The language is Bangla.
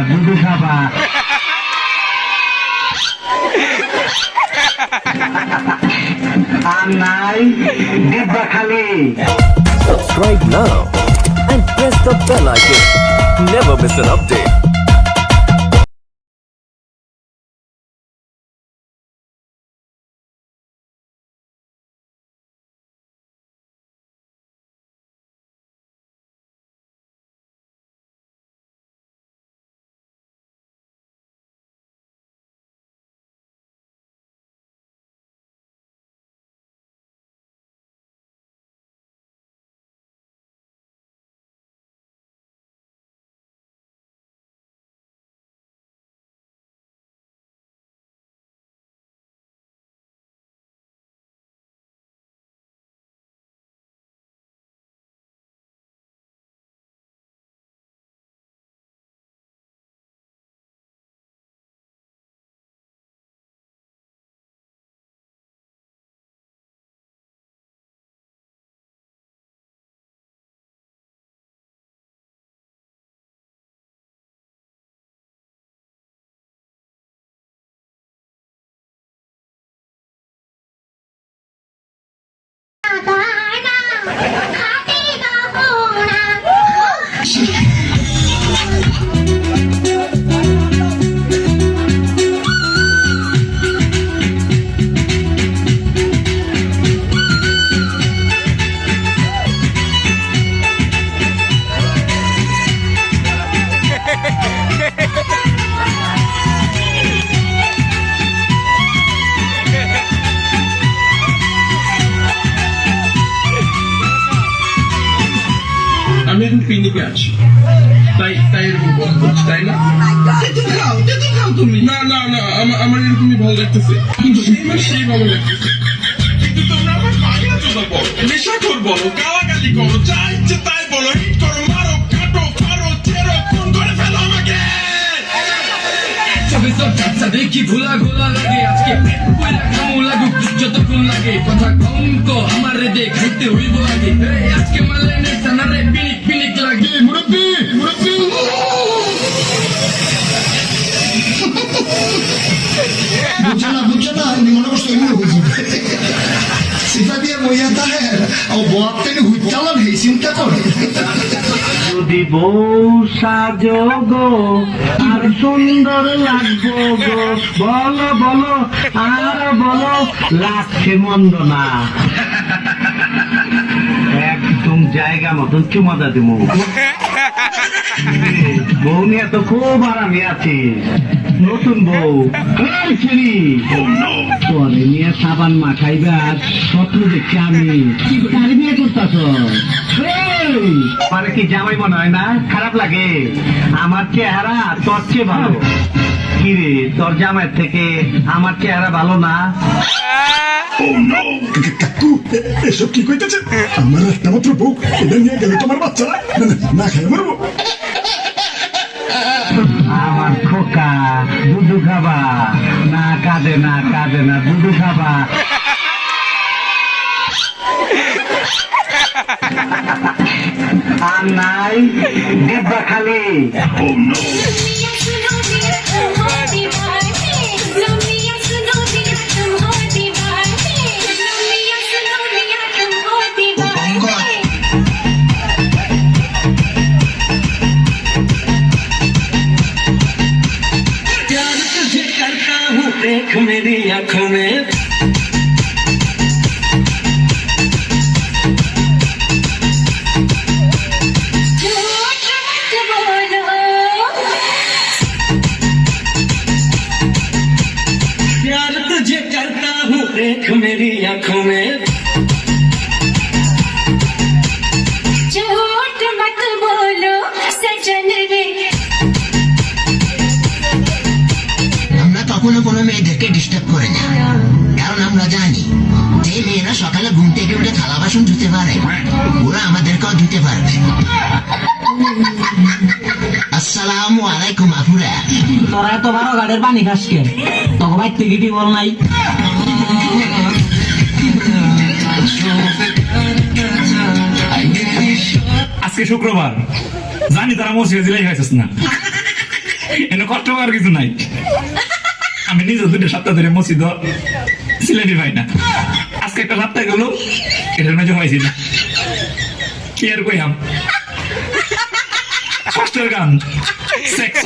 দুধু খাবা। আর নাই ডিব্বা খালি। Subscribe now and press the bell icon. Never miss an update. আমি এখন পিকনিকে আছি, তাই এরকম বন্ধ করছি, তাই না? খাও তুমি। না না না, আমার এরকমই ভালো লাগতেছে, কিন্তু সেই ভালো লাগতেছে। কিন্তু তোমরা আমার পাগলা চোদা বলো, নেশাখোর বলো, গালাগালি করো, যা ইচ্ছে তাই বলো, হিট করো, মারো, কাটো, ফারো, ছেড়ো, খুন করে ফেলো আমাকে। দেখি ভোলা গোলা লাগে, আজকে খামু লাগুক যতক্ষণ লাগে, কথা কম তো আমার রে খাইতে হইব আগে, আজকে মারলে নেশা না রে পিনিক পিনিক লাগে। মুরব্বি মুরব্বি বুঝছো না আমি মনে করছি এমনি হয়েছি সেটা দিয়ে বইয়া থাকে ও বয়ার থেকে হুইচালান এই চিন্তা করে। যদি বউ সাজো গো আর সুন্দর লাগবো গো, বলো বলো আর বলো, লাগছে মন্দ না। একদম জায়গা মতন চুমাদা দিব। বউ নিয়ে তো খুব আরামে আছি। নতুন বউ পরে নিয়ে সাবান মাখাইবা স্বপ্ন দেখছি আমি। কার বিয়ে করতেছ? মানে কি জামাই মনে হয় না? খারাপ লাগে? আমার চেহারা তোর চেয়ে ভালো। কিরে তোর জামাইয়ের থেকে আমার চেহারা ভালো না? কাকু এসব কি কইতেছে? আমার একটা মাত্র বউ, এটা নিয়ে গেলে তোমার বাচ্চা না খাই মরবো। আমার খোকা দুধু খাবা না? কাঁদে না কাঁদে না, দুধু খাবা। আর নাই ডিব্বা খালি। देख मेरी आंखों में प्यार तुझे करता हूँ, देख मेरी आंखों में झूठ मत बोलो सजन रे। আমরা কখনো কোনো মেয়েদেরকে ডিস্টার্ব করি না, কারণ আমরা জানি যে মেয়েরা সকালে ঘুম থেকে উঠে থালা বাসন ধুতে পারে ওরা আমাদেরকেও ধুতে পারবে। আসসালামু আলাইকুম আপুরা। তোরা এত বড় গাড়ির পানি খাসকে তোকে বাইর থেকে কি বল নাই? আজকে শুক্রবার, জানি তারা মসজিদে দিলেই খাইছিস না। এনে কষ্ট করার কিছু নাই আমি নিজে 2 সপ্তাহ ধরে মসজিদ সিলেটি পাই না আজকে একটা সপ্তাহ গেল এটার মাঝে পাইছি না কি আর কইলাম কষ্টের গান সেক্স